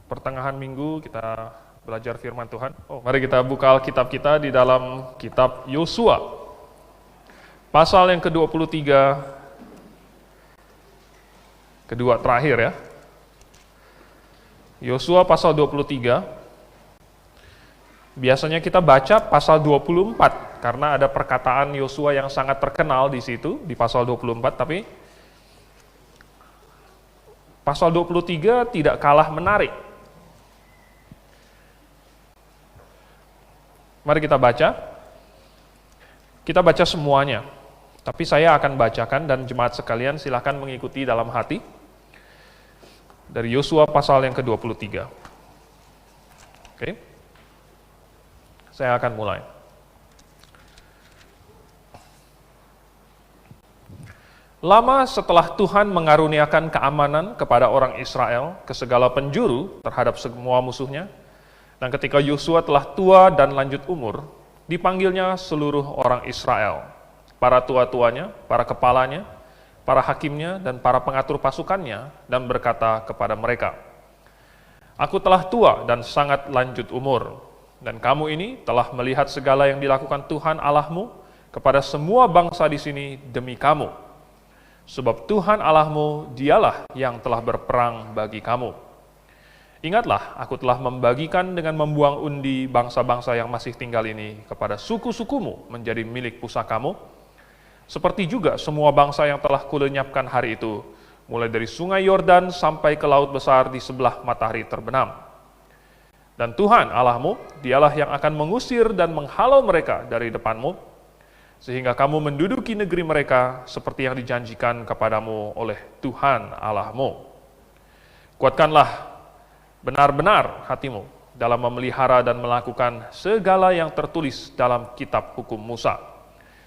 pertengahan minggu kita belajar firman Tuhan. Mari kita buka Alkitab kita di dalam kitab Yosua. Pasal yang ke-23, kedua terakhir ya. Yosua pasal 23. Biasanya kita baca pasal 24 karena ada perkataan Yosua yang sangat terkenal di situ di pasal 24, tapi pasal 23 tidak kalah menarik. Mari kita baca. Kita baca semuanya. Tapi saya akan bacakan dan jemaat sekalian silakan mengikuti dalam hati. Dari Yosua pasal yang ke-23. Oke. Saya akan mulai. Lama setelah Tuhan mengaruniakan keamanan kepada orang Israel ke segala penjuru terhadap semua musuhnya, dan ketika Yosua telah tua dan lanjut umur, dipanggilnya seluruh orang Israel, para tua-tuanya, para kepalanya, para hakimnya, dan para pengatur pasukannya, dan berkata kepada mereka, "Aku telah tua dan sangat lanjut umur, dan kamu ini telah melihat segala yang dilakukan Tuhan Allahmu kepada semua bangsa di sini demi kamu. Sebab Tuhan Allahmu dialah yang telah berperang bagi kamu. Ingatlah, aku telah membagikan dengan membuang undi bangsa-bangsa yang masih tinggal ini kepada suku-sukumu menjadi milik pusakamu, seperti juga semua bangsa yang telah kulenyapkan hari itu, mulai dari sungai Yordan sampai ke laut besar di sebelah matahari terbenam. Dan Tuhan Allahmu, dialah yang akan mengusir dan menghalau mereka dari depanmu, sehingga kamu menduduki negeri mereka seperti yang dijanjikan kepadamu oleh Tuhan Allahmu. Kuatkanlah benar-benar hatimu dalam memelihara dan melakukan segala yang tertulis dalam kitab hukum Musa,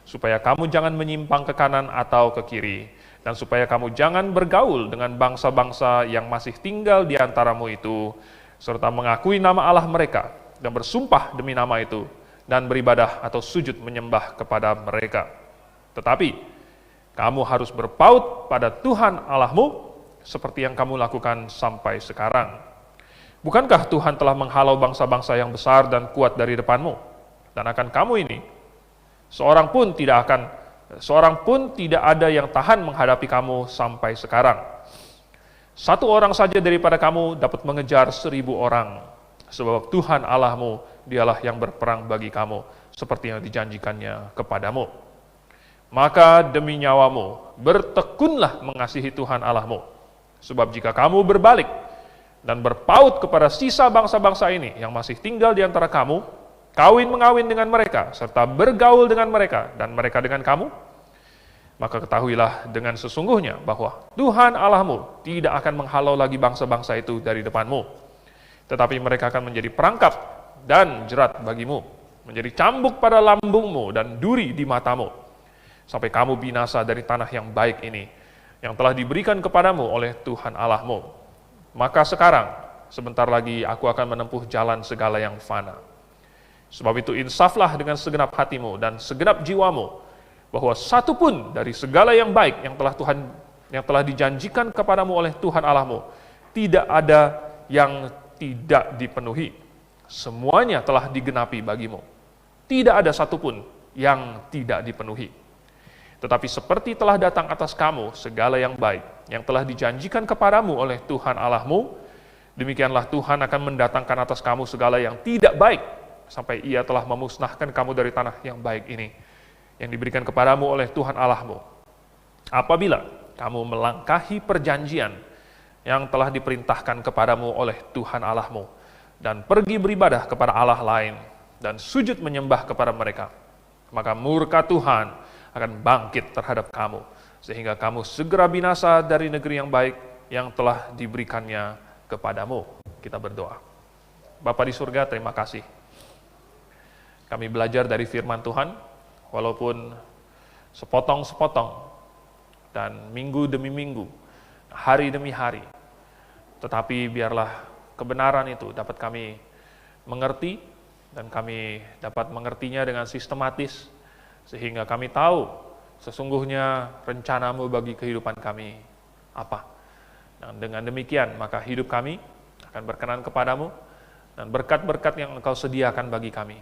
supaya kamu jangan menyimpang ke kanan atau ke kiri, dan supaya kamu jangan bergaul dengan bangsa-bangsa yang masih tinggal di antaramu itu, serta mengakui nama Allah mereka, dan bersumpah demi nama itu, dan beribadah atau sujud menyembah kepada mereka. Tetapi, kamu harus berpaut pada Tuhan Allahmu, seperti yang kamu lakukan sampai sekarang. Bukankah Tuhan telah menghalau bangsa-bangsa yang besar dan kuat dari depanmu? Dan akan kamu ini, seorang pun tidak ada yang tahan menghadapi kamu sampai sekarang. Satu orang saja daripada kamu dapat mengejar 1.000 orang, sebab Tuhan Allahmu dialah yang berperang bagi kamu, seperti yang dijanjikannya kepadamu. Maka demi nyawamu, bertekunlah mengasihi Tuhan Allahmu, sebab jika kamu berbalik dan berpaut kepada sisa bangsa-bangsa ini yang masih tinggal di antara kamu, kawin-mengawin dengan mereka, serta bergaul dengan mereka, dan mereka dengan kamu, maka ketahuilah dengan sesungguhnya bahwa Tuhan Allahmu tidak akan menghalau lagi bangsa-bangsa itu dari depanmu, tetapi mereka akan menjadi perangkap dan jerat bagimu, menjadi cambuk pada lambungmu dan duri di matamu, sampai kamu binasa dari tanah yang baik ini, yang telah diberikan kepadamu oleh Tuhan Allahmu. Maka sekarang, sebentar lagi aku akan menempuh jalan segala yang fana. Sebab itu insaflah dengan segenap hatimu dan segenap jiwamu, bahwa satu pun dari segala yang baik yang telah dijanjikan kepadamu oleh Tuhan Allahmu, tidak ada yang tidak dipenuhi. Semuanya telah digenapi bagimu. Tidak ada satupun yang tidak dipenuhi. Tetapi seperti telah datang atas kamu segala yang baik, yang telah dijanjikan kepadamu oleh Tuhan Allahmu, demikianlah Tuhan akan mendatangkan atas kamu segala yang tidak baik, sampai Ia telah memusnahkan kamu dari tanah yang baik ini, yang diberikan kepadamu oleh Tuhan Allahmu. Apabila kamu melangkahi perjanjian yang telah diperintahkan kepadamu oleh Tuhan Allahmu, dan pergi beribadah kepada Allah lain, dan sujud menyembah kepada mereka, maka murka Tuhan akan bangkit terhadap kamu, sehingga kamu segera binasa dari negeri yang baik yang telah diberikannya kepadamu. Kita berdoa. Bapa di surga, terima kasih. Kami belajar dari firman Tuhan, walaupun sepotong-sepotong, dan minggu demi minggu, hari demi hari, tetapi biarlah kebenaran itu dapat kami mengerti, dan kami dapat mengertinya dengan sistematis, sehingga kami tahu sesungguhnya rencanamu bagi kehidupan kami apa. Dan dengan demikian, maka hidup kami akan berkenan kepadamu, dan berkat-berkat yang Engkau sediakan bagi kami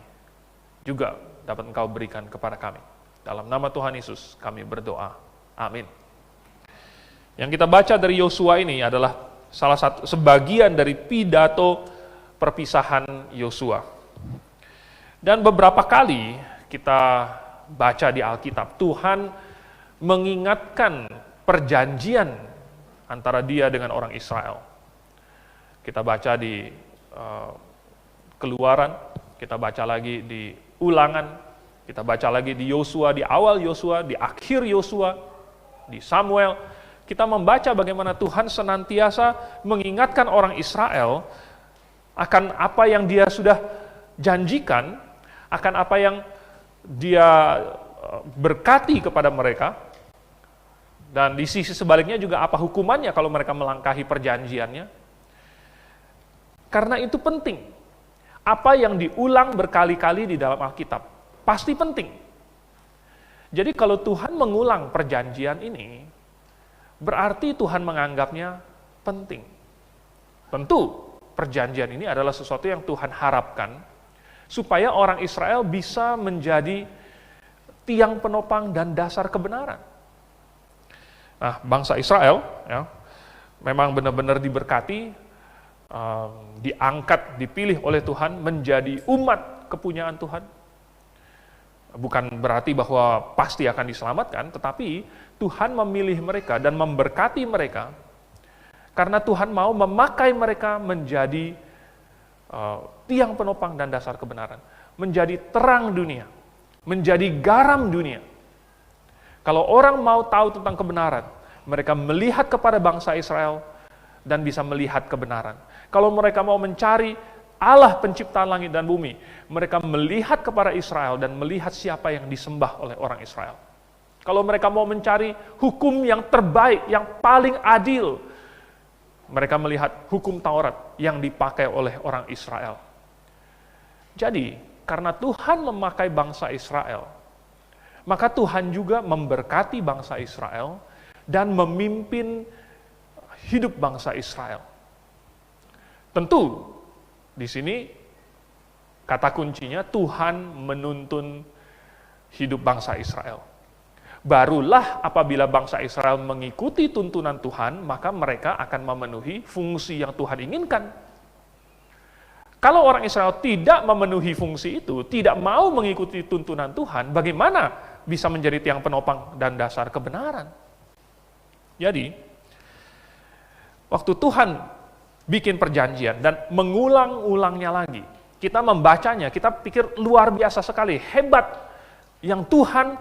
juga dapat Engkau berikan kepada kami. Dalam nama Tuhan Yesus kami berdoa. Amin. Yang kita baca dari Yosua ini adalah salah satu sebagian dari pidato perpisahan Yosua. Dan beberapa kali kita baca di Alkitab, Tuhan mengingatkan perjanjian antara Dia dengan orang Israel. Kita baca di Keluaran, kita baca lagi di Ulangan, kita baca lagi di Yosua, di awal Yosua, di akhir Yosua, di Samuel. Kita membaca bagaimana Tuhan senantiasa mengingatkan orang Israel akan apa yang Dia sudah janjikan, akan apa yang Dia berkati kepada mereka, dan di sisi sebaliknya juga apa hukumannya kalau mereka melangkahi perjanjiannya. Karena itu penting. Apa yang diulang berkali-kali di dalam Alkitab pasti penting. Jadi kalau Tuhan mengulang perjanjian ini, berarti Tuhan menganggapnya penting. Tentu perjanjian ini adalah sesuatu yang Tuhan harapkan supaya orang Israel bisa menjadi tiang penopang dan dasar kebenaran. Nah, bangsa Israel ya, memang benar-benar diberkati, diangkat, dipilih oleh Tuhan menjadi umat kepunyaan Tuhan. Bukan berarti bahwa pasti akan diselamatkan, tetapi Tuhan memilih mereka dan memberkati mereka karena Tuhan mau memakai mereka menjadi tiang penopang dan dasar kebenaran, menjadi terang dunia, menjadi garam dunia. Kalau orang mau tahu tentang kebenaran, mereka melihat kepada bangsa Israel dan bisa melihat kebenaran. Kalau mereka mau mencari Allah penciptaan langit dan bumi, mereka melihat kepada Israel dan melihat siapa yang disembah oleh orang Israel. Kalau mereka mau mencari hukum yang terbaik, yang paling adil, mereka melihat hukum Taurat yang dipakai oleh orang Israel. Jadi, karena Tuhan memakai bangsa Israel, maka Tuhan juga memberkati bangsa Israel dan memimpin hidup bangsa Israel. Tentu, di sini kata kuncinya Tuhan menuntun hidup bangsa Israel. Barulah apabila bangsa Israel mengikuti tuntunan Tuhan, maka mereka akan memenuhi fungsi yang Tuhan inginkan. Kalau orang Israel tidak memenuhi fungsi itu, tidak mau mengikuti tuntunan Tuhan, bagaimana bisa menjadi tiang penopang dan dasar kebenaran? Jadi, waktu Tuhan bikin perjanjian dan mengulang-ulangnya lagi, kita membacanya, kita pikir luar biasa sekali, hebat yang Tuhan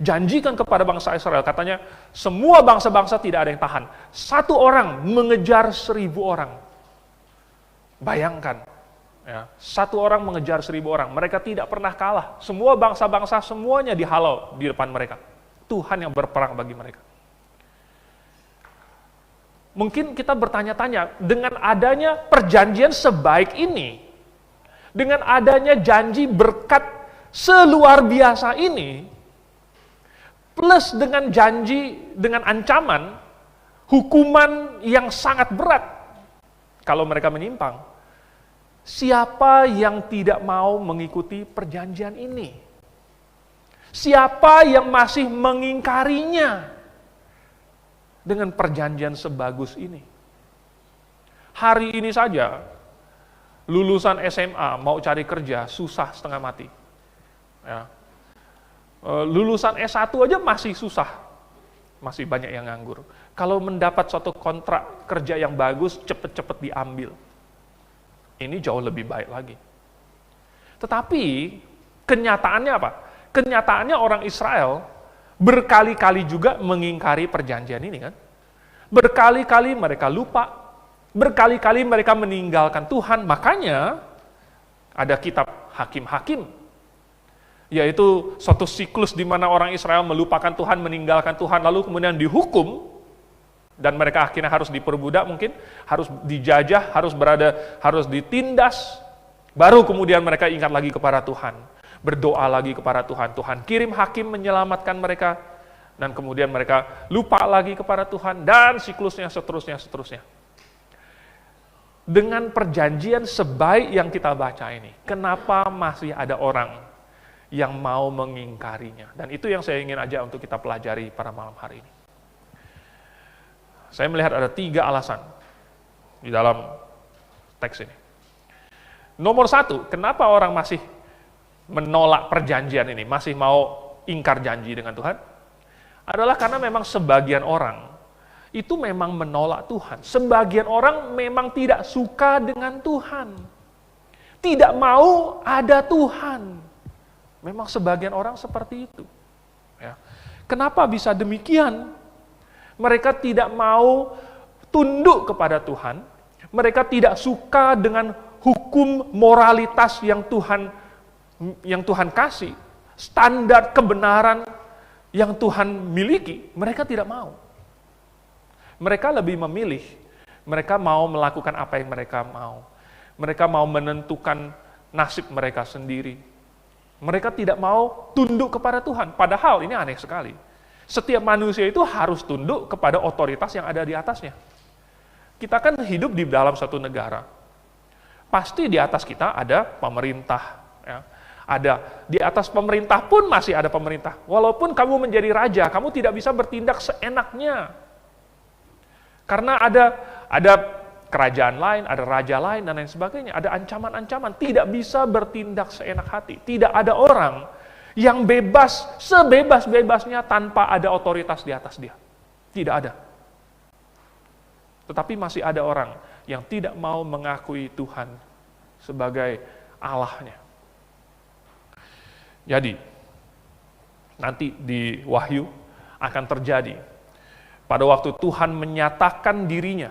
janjikan kepada bangsa Israel. Katanya, semua bangsa-bangsa tidak ada yang tahan. Satu orang mengejar 1000 orang. Bayangkan, ya, satu orang mengejar 1000 orang. Mereka tidak pernah kalah. Semua bangsa-bangsa semuanya dihalau di depan mereka. Tuhan yang berperang bagi mereka. Mungkin kita bertanya-tanya, dengan adanya perjanjian sebaik ini, dengan adanya janji berkat seluar biasa ini, plus dengan janji, dengan ancaman, hukuman yang sangat berat kalau mereka menyimpang, siapa yang tidak mau mengikuti perjanjian ini? Siapa yang masih mengingkarinya? Dengan perjanjian sebagus ini. Hari ini saja, lulusan SMA mau cari kerja susah setengah mati. Ya. Lulusan S1 aja masih susah. Masih banyak yang nganggur. Kalau mendapat suatu kontrak kerja yang bagus, cepet-cepet diambil. Ini jauh lebih baik lagi. Tetapi, kenyataannya apa? Kenyataannya orang Israel berkali-kali juga mengingkari perjanjian ini kan. Berkali-kali mereka lupa, berkali-kali mereka meninggalkan Tuhan. Makanya ada kitab Hakim-Hakim, yaitu suatu siklus di mana orang Israel melupakan Tuhan, meninggalkan Tuhan, lalu kemudian dihukum, dan mereka akhirnya harus diperbudak mungkin, harus dijajah, harus ditindas, baru kemudian mereka ingat lagi kepada Tuhan. Berdoa lagi kepada Tuhan, Tuhan kirim hakim menyelamatkan mereka, dan kemudian mereka lupa lagi kepada Tuhan, dan siklusnya seterusnya. dengan perjanjian sebaik yang kita baca ini, kenapa masih ada orang yang mau mengingkarinya? Dan itu yang saya ingin aja untuk kita pelajari pada malam hari ini. Saya melihat ada 3 alasan di dalam teks ini. Nomor 1, kenapa orang masih menolak perjanjian ini, masih mau ingkar janji dengan Tuhan? Adalah karena memang sebagian orang itu memang menolak Tuhan. Sebagian orang memang tidak suka dengan Tuhan. Tidak mau ada Tuhan. Memang sebagian orang seperti itu. Ya. Kenapa bisa demikian? Mereka tidak mau tunduk kepada Tuhan. Mereka tidak suka dengan hukum moralitas yang Tuhan kasih. Standar kebenaran yang Tuhan miliki, mereka tidak mau. Mereka lebih memilih, mereka mau melakukan apa yang mereka mau. Mereka mau menentukan nasib mereka sendiri. Mereka tidak mau tunduk kepada Tuhan. Padahal ini aneh sekali. Setiap manusia itu harus tunduk kepada otoritas yang ada di atasnya. Kita kan hidup di dalam satu negara. Pasti di atas kita ada pemerintah. Ya. Ada di atas pemerintah pun masih ada pemerintah. Walaupun kamu menjadi raja, kamu tidak bisa bertindak seenaknya. Karena ada kerajaan lain, ada raja lain, dan lain sebagainya. Ada ancaman-ancaman, tidak bisa bertindak seenak hati. Tidak ada orang yang bebas, sebebas-bebasnya tanpa ada otoritas di atas dia. Tidak ada. Tetapi masih ada orang yang tidak mau mengakui Tuhan sebagai Allahnya. Jadi, nanti di Wahyu akan terjadi pada waktu Tuhan menyatakan dirinya,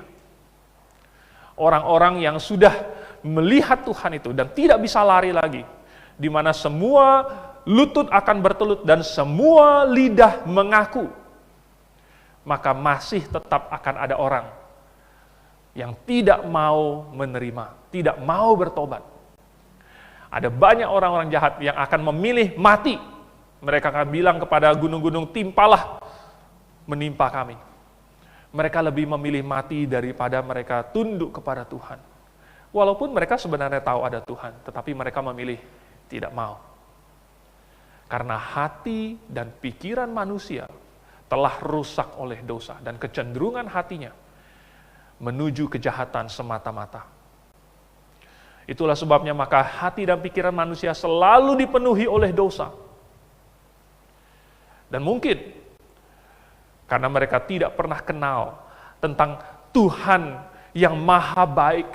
orang-orang yang sudah melihat Tuhan itu dan tidak bisa lari lagi, di mana semua lutut akan bertelut dan semua lidah mengaku, maka masih tetap akan ada orang yang tidak mau menerima, tidak mau bertobat. Ada banyak orang-orang jahat yang akan memilih mati. Mereka akan bilang kepada gunung-gunung, timpalah menimpa kami. Mereka lebih memilih mati daripada mereka tunduk kepada Tuhan. Walaupun mereka sebenarnya tahu ada Tuhan, tetapi mereka memilih tidak mau. Karena hati dan pikiran manusia telah rusak oleh dosa dan kecenderungan hatinya menuju kejahatan semata-mata. Itulah sebabnya maka hati dan pikiran manusia selalu dipenuhi oleh dosa. Dan mungkin karena mereka tidak pernah kenal tentang Tuhan yang maha baik.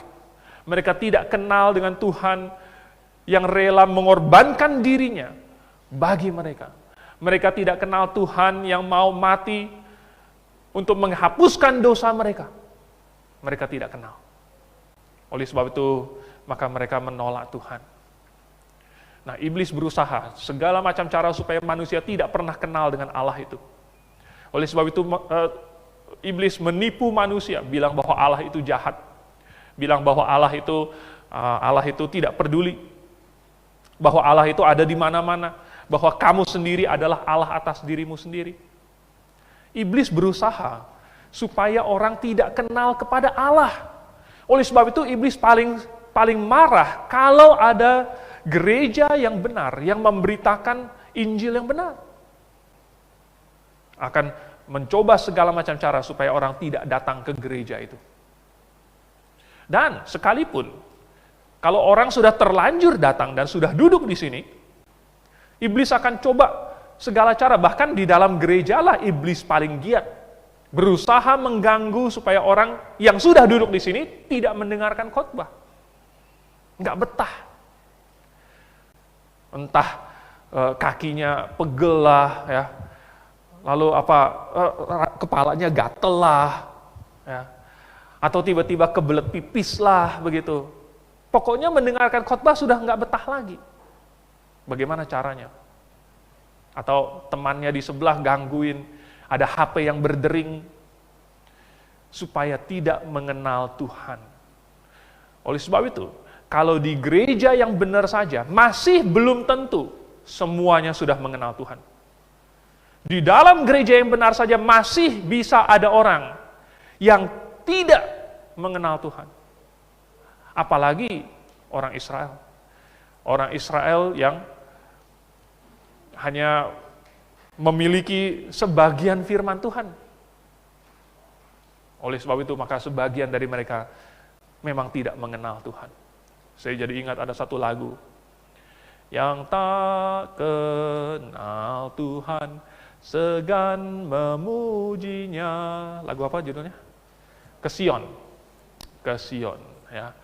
Mereka tidak kenal dengan Tuhan yang rela mengorbankan dirinya bagi mereka. Mereka tidak kenal Tuhan yang mau mati untuk menghapuskan dosa mereka. Mereka tidak kenal. Oleh sebab itu, maka mereka menolak Tuhan. Nah, iblis berusaha segala macam cara supaya manusia tidak pernah kenal dengan Allah itu. Oleh sebab itu, iblis menipu manusia, bilang bahwa Allah itu jahat, bilang bahwa Allah itu tidak peduli, bahwa Allah itu ada di mana-mana, bahwa kamu sendiri adalah Allah atas dirimu sendiri. Iblis berusaha supaya orang tidak kenal kepada Allah. Oleh sebab itu, iblis paling marah kalau ada gereja yang benar, yang memberitakan Injil yang benar. Akan mencoba segala macam cara supaya orang tidak datang ke gereja itu. Dan sekalipun, kalau orang sudah terlanjur datang dan sudah duduk di sini, iblis akan coba segala cara, bahkan di dalam gereja lah iblis paling giat. Berusaha mengganggu supaya orang yang sudah duduk di sini tidak mendengarkan khotbah. Nggak betah. Entah kakinya pegel lah, ya. Lalu kepalanya gatel lah, ya. Atau tiba-tiba kebelet pipis lah, begitu. Pokoknya mendengarkan khotbah sudah nggak betah lagi. Bagaimana caranya? Atau temannya di sebelah gangguin, ada HP yang berdering, supaya tidak mengenal Tuhan. Oleh sebab itu, kalau di gereja yang benar saja, masih belum tentu semuanya sudah mengenal Tuhan. Di dalam gereja yang benar saja, masih bisa ada orang yang tidak mengenal Tuhan. Apalagi orang Israel. Orang Israel yang hanya memiliki sebagian firman Tuhan. Oleh sebab itu, maka sebagian dari mereka memang tidak mengenal Tuhan. Saya jadi ingat ada satu lagu. Yang tak kenal Tuhan, segan memujinya. Lagu apa judulnya? Ke Sion. Ke Sion. Ya.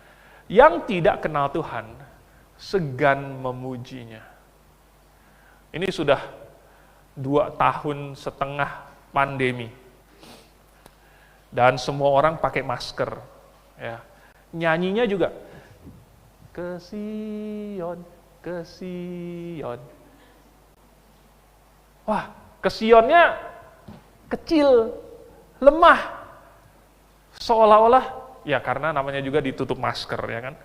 Yang tidak kenal Tuhan, segan memujinya. Ini sudah 2,5 tahun pandemi. Dan semua orang pakai masker. Ya. Nyanyinya juga, ke Sion, ke Sion. Wah, ke Sionnya kecil, lemah. Seolah-olah, ya karena namanya juga ditutup masker, ya kan.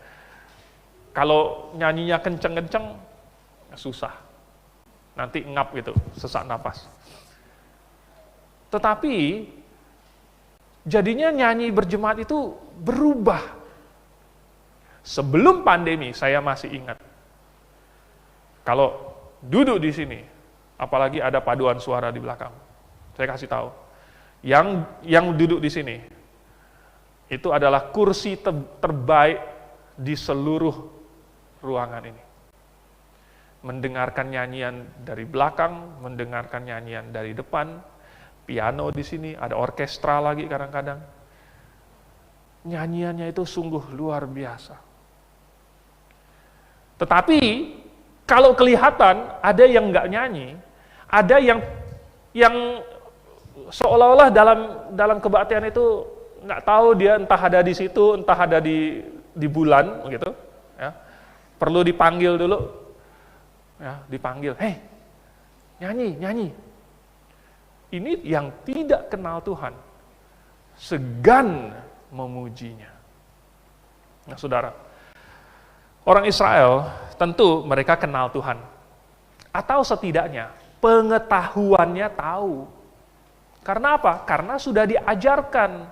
Kalau nyanyinya kenceng-kenceng, susah. Nanti ngap gitu, sesak napas. Tetapi, jadinya nyanyi berjemaat itu berubah. Sebelum pandemi, saya masih ingat. Kalau duduk di sini, apalagi ada paduan suara di belakang, saya kasih tahu. Yang duduk di sini, itu adalah kursi terbaik di seluruh ruangan ini. Mendengarkan nyanyian dari belakang, mendengarkan nyanyian dari depan, piano di sini, ada orkestra lagi kadang-kadang. Nyanyiannya itu sungguh luar biasa. Tetapi, kalau kelihatan ada yang nggak nyanyi, ada yang seolah-olah dalam kebaktian itu nggak tahu dia entah ada di situ, entah ada di bulan, gitu. Ya. Perlu dipanggil dulu, ya, dipanggil, hei, nyanyi. Ini yang tidak kenal Tuhan, segan memujinya. Nah, saudara, orang Israel tentu mereka kenal Tuhan. Atau setidaknya pengetahuannya tahu. Karena apa? Karena sudah diajarkan.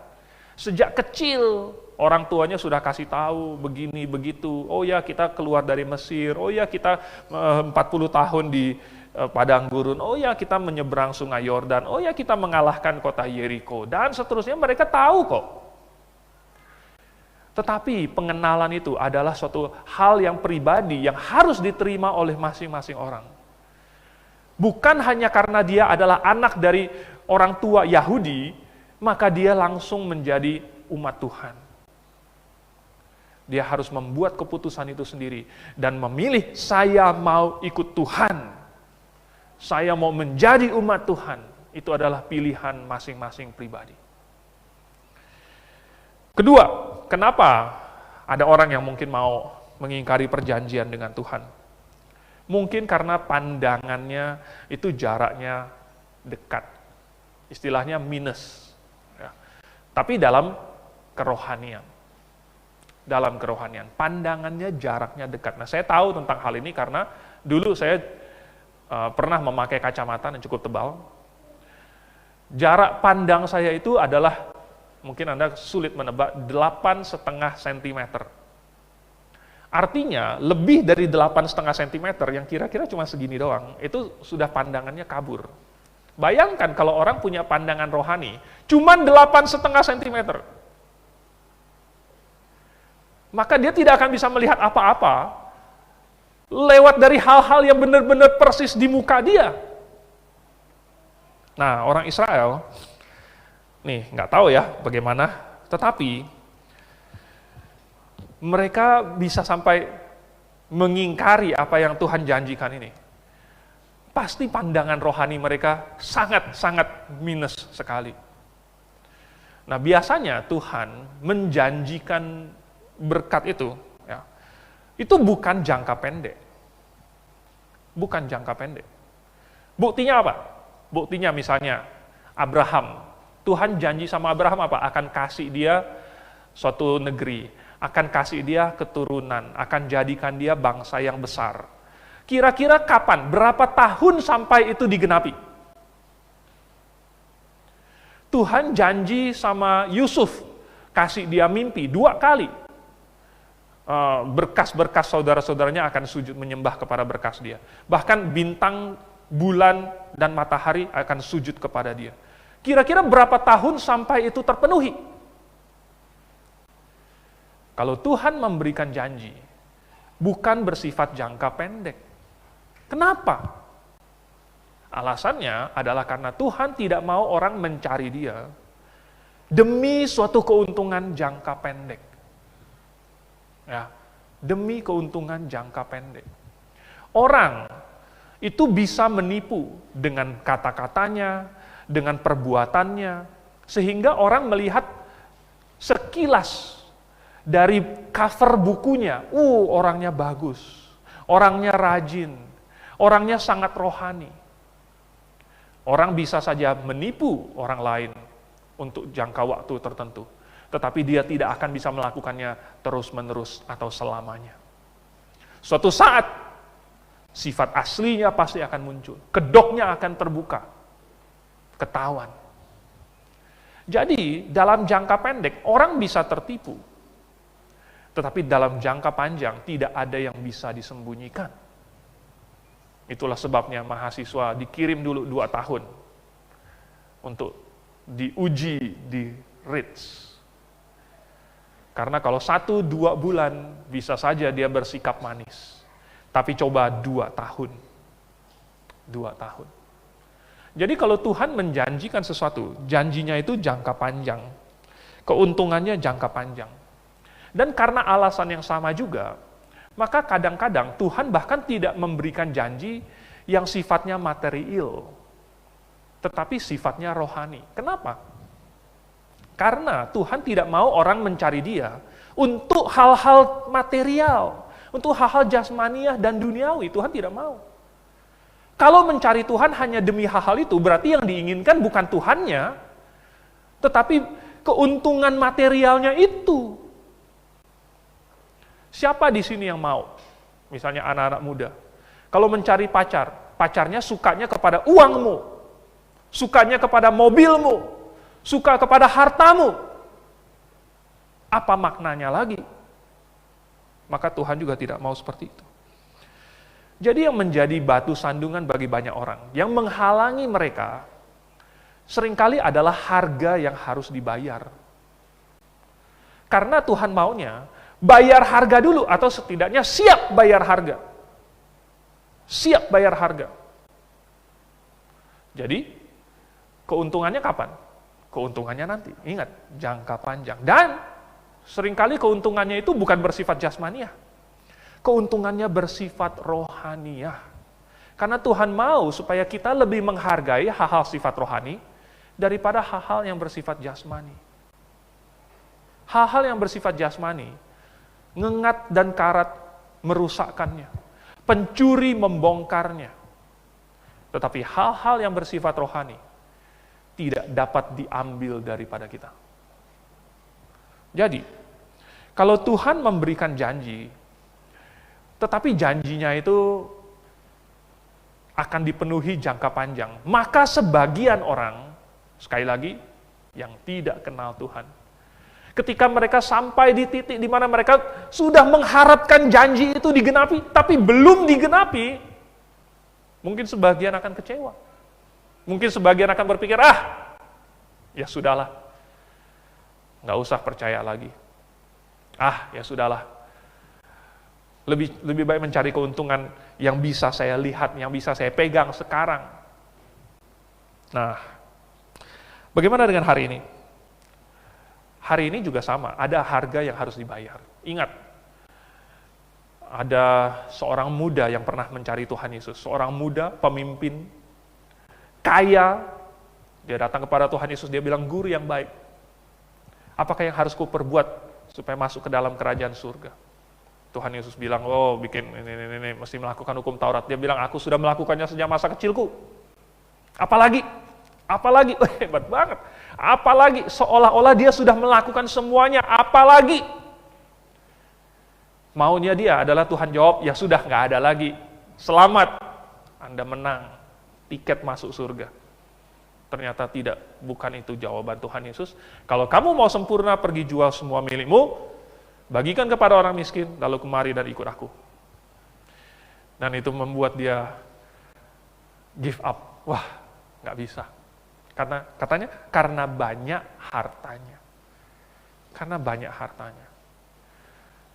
Sejak kecil orang tuanya sudah kasih tahu begini, begitu. Oh ya kita keluar dari Mesir. Oh ya kita 40 tahun di padang gurun. Oh ya kita menyeberang sungai Yordan. Oh ya kita mengalahkan kota Yeriko. Dan seterusnya mereka tahu kok. Tetapi pengenalan itu adalah suatu hal yang pribadi yang harus diterima oleh masing-masing orang. Bukan hanya karena dia adalah anak dari orang tua Yahudi, maka dia langsung menjadi umat Tuhan. Dia harus membuat keputusan itu sendiri dan memilih, saya mau ikut Tuhan. Saya mau menjadi umat Tuhan. Itu adalah pilihan masing-masing pribadi. Kedua, kenapa ada orang yang mungkin mau mengingkari perjanjian dengan Tuhan? Mungkin karena pandangannya itu jaraknya dekat. Istilahnya minus. Ya. Tapi dalam kerohanian. Pandangannya jaraknya dekat. Nah, saya tahu tentang hal ini karena dulu saya pernah memakai kacamata yang cukup tebal. Jarak pandang saya itu adalah, mungkin Anda sulit menebak, 8,5 cm. Artinya, lebih dari 8,5 cm yang kira-kira cuma segini doang, itu sudah pandangannya kabur. Bayangkan kalau orang punya pandangan rohani, cuma 8,5 cm. Maka dia tidak akan bisa melihat apa-apa lewat dari hal-hal yang benar-benar persis di muka dia. Nah, orang Israel, nih, nggak tahu ya bagaimana, tetapi mereka bisa sampai mengingkari apa yang Tuhan janjikan ini. Pasti pandangan rohani mereka sangat-sangat minus sekali. Nah, biasanya Tuhan menjanjikan berkat itu, ya, itu bukan jangka pendek. Bukan jangka pendek. Buktinya apa? Buktinya misalnya Abraham. Tuhan janji sama Abraham apa? Akan kasih dia suatu negeri, akan kasih dia keturunan, akan jadikan dia bangsa yang besar. Kira-kira kapan? Berapa tahun sampai itu digenapi? Tuhan janji sama Yusuf, kasih dia mimpi 2 kali. berkas-berkas saudara-saudaranya akan sujud menyembah kepada berkas dia. Bahkan bintang, bulan, dan matahari akan sujud kepada dia. Kira-kira berapa tahun sampai itu terpenuhi? Kalau Tuhan memberikan janji, bukan bersifat jangka pendek. Kenapa? Alasannya adalah karena Tuhan tidak mau orang mencari dia demi suatu keuntungan jangka pendek. Ya, demi keuntungan jangka pendek. Orang itu bisa menipu dengan kata-katanya, dengan perbuatannya, sehingga orang melihat sekilas dari cover bukunya, orangnya bagus, orangnya rajin, orangnya sangat rohani. Orang bisa saja menipu orang lain untuk jangka waktu tertentu, tetapi dia tidak akan bisa melakukannya terus-menerus atau selamanya. Suatu saat, sifat aslinya pasti akan muncul. Kedoknya akan terbuka. Ketahuan. Jadi, dalam jangka pendek, orang bisa tertipu. Tetapi dalam jangka panjang, tidak ada yang bisa disembunyikan. Itulah sebabnya mahasiswa dikirim dulu 2 tahun untuk diuji di RITS. Karena kalau 1-2 bulan bisa saja dia bersikap manis. Tapi coba 2 tahun. 2 tahun. Jadi kalau Tuhan menjanjikan sesuatu, janjinya itu jangka panjang. Keuntungannya jangka panjang. Dan karena alasan yang sama juga, maka kadang-kadang Tuhan bahkan tidak memberikan janji yang sifatnya material, tetapi sifatnya rohani. Kenapa? Karena Tuhan tidak mau orang mencari dia untuk hal-hal material, untuk hal-hal jasmaniah dan duniawi. Tuhan tidak mau. Kalau mencari Tuhan hanya demi hal-hal itu, berarti yang diinginkan bukan Tuhannya, tetapi keuntungan materialnya itu. Siapa di sini yang mau? Misalnya anak-anak muda. Kalau mencari pacar, pacarnya sukanya kepada uangmu, sukanya kepada mobilmu, suka kepada hartamu. Apa maknanya lagi? Maka Tuhan juga tidak mau seperti itu. Jadi yang menjadi batu sandungan bagi banyak orang, yang menghalangi mereka, seringkali adalah harga yang harus dibayar. Karena Tuhan maunya, bayar harga dulu, atau setidaknya siap bayar harga. Siap bayar harga. Jadi, keuntungannya kapan? Keuntungannya nanti. Ingat, jangka panjang. Dan, seringkali keuntungannya itu bukan bersifat jasmaniah. Keuntungannya bersifat rohaniah. Karena Tuhan mau supaya kita lebih menghargai hal-hal sifat rohani daripada hal-hal yang bersifat jasmani. Hal-hal yang bersifat jasmani, ngengat dan karat merusakkannya, pencuri membongkarnya. Tetapi hal-hal yang bersifat rohani tidak dapat diambil daripada kita. Jadi, kalau Tuhan memberikan janji, tetapi janjinya itu akan dipenuhi jangka panjang, maka sebagian orang, sekali lagi, yang tidak kenal Tuhan, ketika mereka sampai di titik di mana mereka sudah mengharapkan janji itu digenapi, tapi belum digenapi, mungkin sebagian akan kecewa. Mungkin sebagian akan berpikir, ya sudahlah, nggak usah percaya lagi. Ya sudahlah, lebih baik mencari keuntungan yang bisa saya lihat, yang bisa saya pegang sekarang. Nah, bagaimana dengan hari ini? Hari ini juga sama, ada harga yang harus dibayar. Ingat, ada seorang muda yang pernah mencari Tuhan Yesus, seorang muda pemimpin, kaya, dia datang kepada Tuhan Yesus, dia bilang, "Guru yang baik, apakah yang harus kuperbuat supaya masuk ke dalam kerajaan surga?" Tuhan Yesus bilang, bikin ini, mesti melakukan hukum Taurat. Dia bilang, "Aku sudah melakukannya sejak masa kecilku. Apalagi, hebat banget. Apalagi, seolah-olah dia sudah melakukan semuanya, apalagi?" Maunya dia adalah Tuhan jawab, "Ya sudah, nggak ada lagi. Selamat, Anda menang, tiket masuk surga." Ternyata bukan itu jawaban Tuhan Yesus. Kalau kamu mau sempurna, pergi jual semua milikmu, bagikan kepada orang miskin, lalu kemari dan ikut aku. Dan itu membuat dia give up. Wah, nggak bisa. Karena katanya, karena banyak hartanya. Karena banyak hartanya.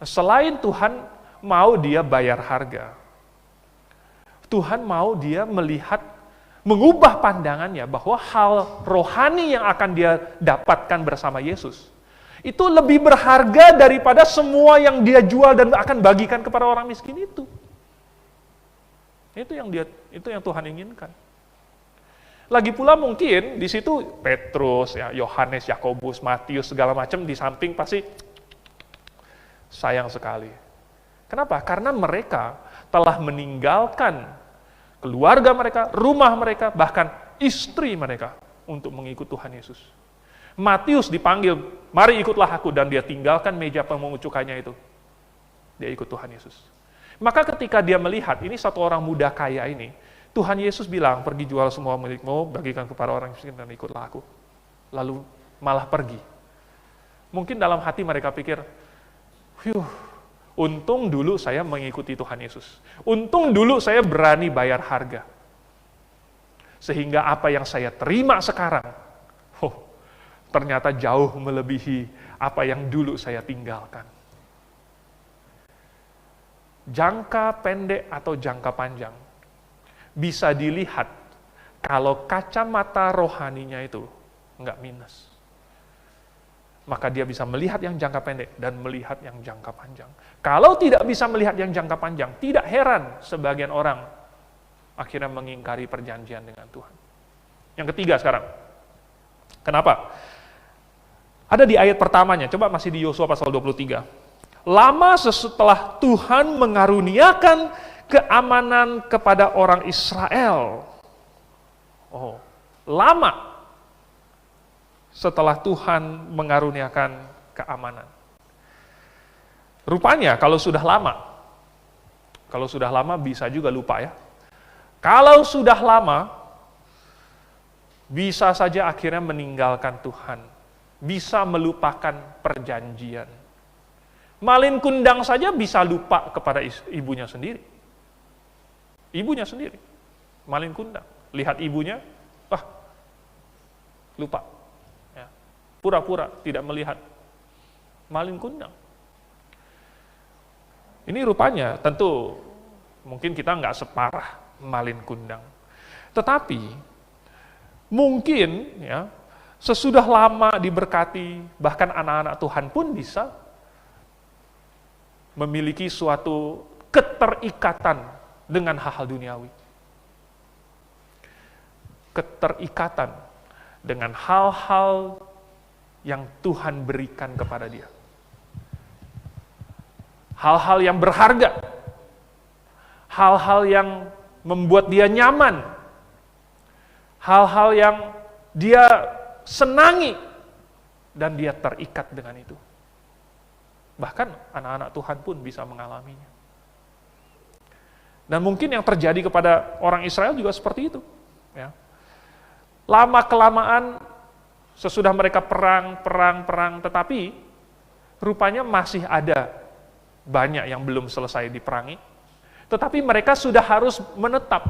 Selain Tuhan mau dia bayar harga, Tuhan mau dia melihat, mengubah pandangannya bahwa hal rohani yang akan dia dapatkan bersama Yesus itu lebih berharga daripada semua yang dia jual dan akan bagikan kepada orang miskin itu. Itu yang Tuhan inginkan. Lagi pula mungkin di situ Petrus, ya, Yohanes, Yakobus, Matius segala macam di samping pasti sayang sekali. Kenapa? Karena mereka telah meninggalkan keluarga mereka, rumah mereka, bahkan istri mereka untuk mengikut Tuhan Yesus. Matius dipanggil, mari ikutlah aku, dan dia tinggalkan meja pemungut cukainya itu. Dia ikut Tuhan Yesus. Maka ketika dia melihat, ini satu orang muda kaya ini, Tuhan Yesus bilang, pergi jual semua milikmu, bagikan kepada orang miskin dan ikutlah aku. Lalu malah pergi. Mungkin dalam hati mereka pikir, untung dulu saya mengikuti Tuhan Yesus. Untung dulu saya berani bayar harga. Sehingga apa yang saya terima sekarang, ternyata jauh melebihi apa yang dulu saya tinggalkan. Jangka pendek atau jangka panjang bisa dilihat kalau kacamata rohaninya itu nggak minus. Maka dia bisa melihat yang jangka pendek dan melihat yang jangka panjang. Kalau tidak bisa melihat yang jangka panjang, tidak heran sebagian orang akhirnya mengingkari perjanjian dengan Tuhan. Yang ketiga sekarang, kenapa? Ada di ayat pertamanya, coba masih di Yosua pasal 23. Lama setelah Tuhan mengaruniakan keamanan kepada orang Israel. Lama setelah Tuhan mengaruniakan keamanan. Rupanya kalau sudah lama bisa juga lupa ya. Kalau sudah lama, bisa saja akhirnya meninggalkan Tuhan. Bisa melupakan perjanjian. Malin kundang saja bisa lupa kepada ibunya sendiri. Ibunya sendiri. Malin kundang. Lihat ibunya, lupa. Ya. Pura-pura tidak melihat. Malin kundang. Ini rupanya tentu mungkin kita nggak separah malin kundang. Tetapi mungkin ya sesudah lama diberkati, bahkan anak-anak Tuhan pun bisa memiliki suatu keterikatan dengan hal-hal duniawi. Keterikatan dengan hal-hal yang Tuhan berikan kepada dia. Hal-hal yang berharga. Hal-hal yang membuat dia nyaman. Hal-hal yang dia senangi dan dia terikat dengan itu. Bahkan anak-anak Tuhan pun bisa mengalaminya. Dan mungkin yang terjadi kepada orang Israel juga seperti itu. Ya. Lama-kelamaan sesudah mereka perang, tetapi rupanya masih ada banyak yang belum selesai diperangi. Tetapi mereka sudah harus menetap.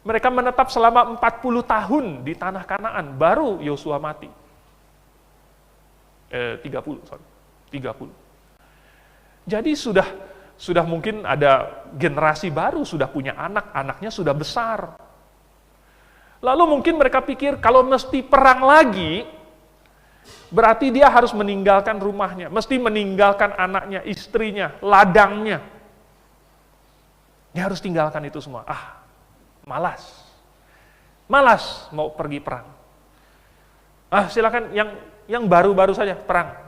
Mereka menetap selama 40 tahun di tanah Kanaan, baru Yosua mati. 30. Jadi sudah mungkin ada generasi baru, sudah punya anak, anaknya sudah besar. Lalu mungkin mereka pikir kalau mesti perang lagi, berarti dia harus meninggalkan rumahnya, mesti meninggalkan anaknya, istrinya, ladangnya. Dia harus tinggalkan itu semua. Malas mau pergi perang. Silakan yang baru-baru saja perang.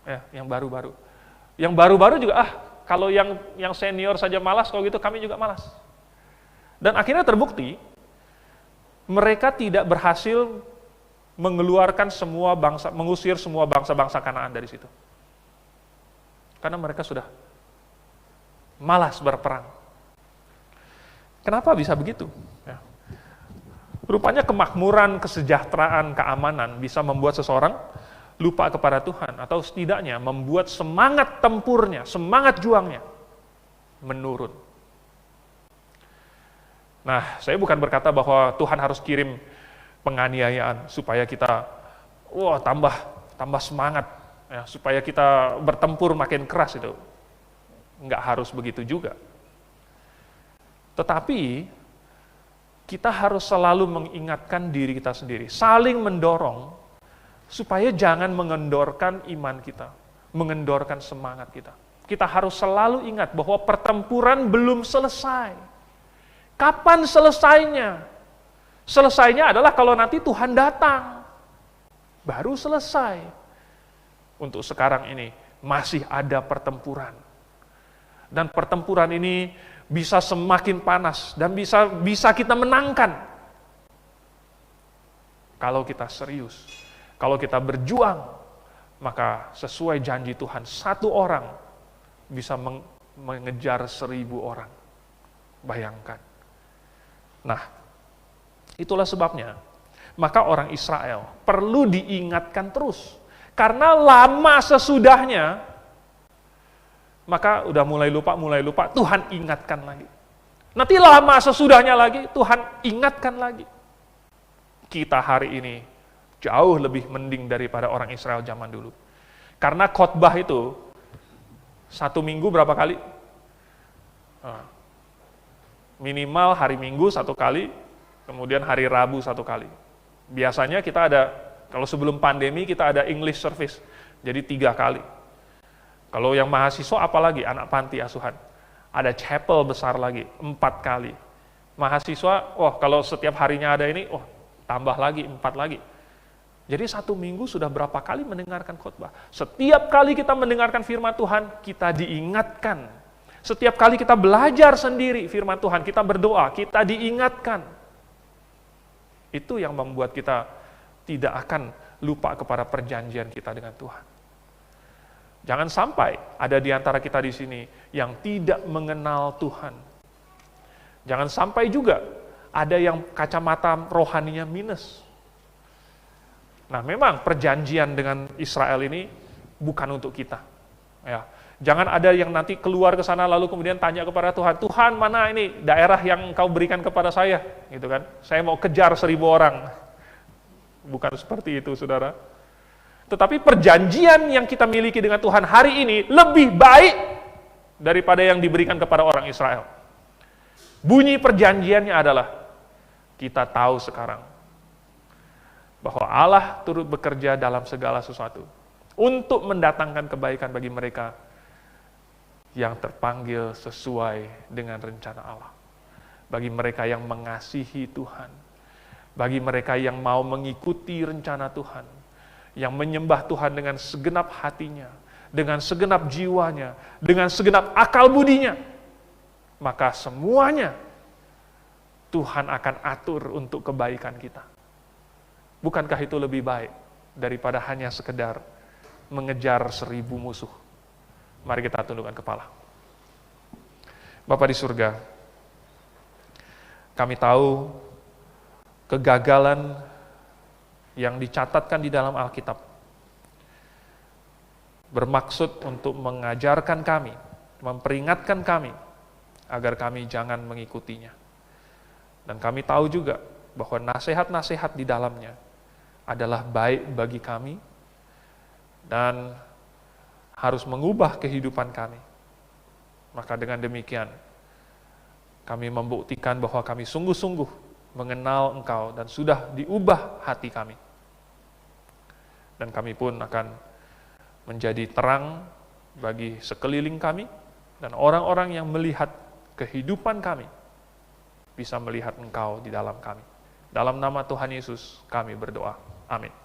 Ya, yang baru-baru. Yang baru-baru juga kalau yang senior saja malas, kalau gitu kami juga malas. Dan akhirnya terbukti mereka tidak berhasil mengusir semua bangsa-bangsa Kanaan dari situ. Karena mereka sudah malas berperang. Kenapa bisa begitu? Ya. Rupanya kemakmuran, kesejahteraan, keamanan bisa membuat seseorang lupa kepada Tuhan, atau setidaknya membuat semangat tempurnya, semangat juangnya menurun. Nah, saya bukan berkata bahwa Tuhan harus kirim penganiayaan supaya kita tambah semangat, ya, supaya kita bertempur makin keras itu. Nggak harus begitu juga. Tetapi kita harus selalu mengingatkan diri kita sendiri, saling mendorong supaya jangan mengendorkan iman kita, mengendorkan semangat kita. Kita harus selalu ingat bahwa pertempuran belum selesai. Kapan selesainya? Selesainya adalah kalau nanti Tuhan datang. Baru selesai. Untuk sekarang ini masih ada pertempuran. Dan pertempuran ini bisa semakin panas dan bisa kita menangkan. Kalau kita serius, kalau kita berjuang, maka sesuai janji Tuhan, 1 orang bisa mengejar 1000 orang. Bayangkan. Nah, itulah sebabnya, maka orang Israel perlu diingatkan terus. Karena lama sesudahnya, maka udah mulai lupa, Tuhan ingatkan lagi. Nanti lama sesudahnya lagi, Tuhan ingatkan lagi. Kita hari ini jauh lebih mending daripada orang Israel zaman dulu. Karena khotbah itu, 1 minggu berapa kali? Minimal hari Minggu 1 kali, kemudian hari Rabu 1 kali. Biasanya kita ada, kalau sebelum pandemi kita ada English service, jadi 3 kali. Kalau yang mahasiswa apalagi, anak panti asuhan. Ada chapel besar lagi, 4 kali. Mahasiswa, kalau setiap harinya ada ini, tambah lagi, 4 lagi. Jadi 1 minggu sudah berapa kali mendengarkan khotbah. Setiap kali kita mendengarkan firman Tuhan, kita diingatkan. Setiap kali kita belajar sendiri firman Tuhan, kita berdoa, kita diingatkan. Itu yang membuat kita tidak akan lupa kepada perjanjian kita dengan Tuhan. Jangan sampai ada di antara kita di sini yang tidak mengenal Tuhan. Jangan sampai juga ada yang kacamata rohaninya minus. Nah, memang perjanjian dengan Israel ini bukan untuk kita. Ya, jangan ada yang nanti keluar ke sana lalu kemudian tanya kepada Tuhan, Tuhan mana ini daerah yang Engkau berikan kepada saya, gitu kan? Saya mau kejar 1000 orang. Bukan seperti itu, saudara. Tetapi perjanjian yang kita miliki dengan Tuhan hari ini lebih baik daripada yang diberikan kepada orang Israel. Bunyi perjanjiannya adalah, kita tahu sekarang bahwa Allah turut bekerja dalam segala sesuatu untuk mendatangkan kebaikan bagi mereka yang terpanggil sesuai dengan rencana Allah. Bagi mereka yang mengasihi Tuhan, bagi mereka yang mau mengikuti rencana Tuhan, yang menyembah Tuhan dengan segenap hatinya, dengan segenap jiwanya, dengan segenap akal budinya, maka semuanya Tuhan akan atur untuk kebaikan kita. Bukankah itu lebih baik daripada hanya sekedar mengejar 1000 musuh? Mari kita tundukkan kepala. Bapa di surga, kami tahu kegagalan yang dicatatkan di dalam Alkitab bermaksud untuk mengajarkan kami, memperingatkan kami, agar kami jangan mengikutinya. Dan kami tahu juga bahwa nasihat-nasihat di dalamnya adalah baik bagi kami dan harus mengubah kehidupan kami. Maka dengan demikian, kami membuktikan bahwa kami sungguh-sungguh mengenal Engkau dan sudah diubah hati kami. Dan kami pun akan menjadi terang bagi sekeliling kami, dan orang-orang yang melihat kehidupan kami bisa melihat Engkau di dalam kami. Dalam nama Tuhan Yesus kami berdoa. Amin.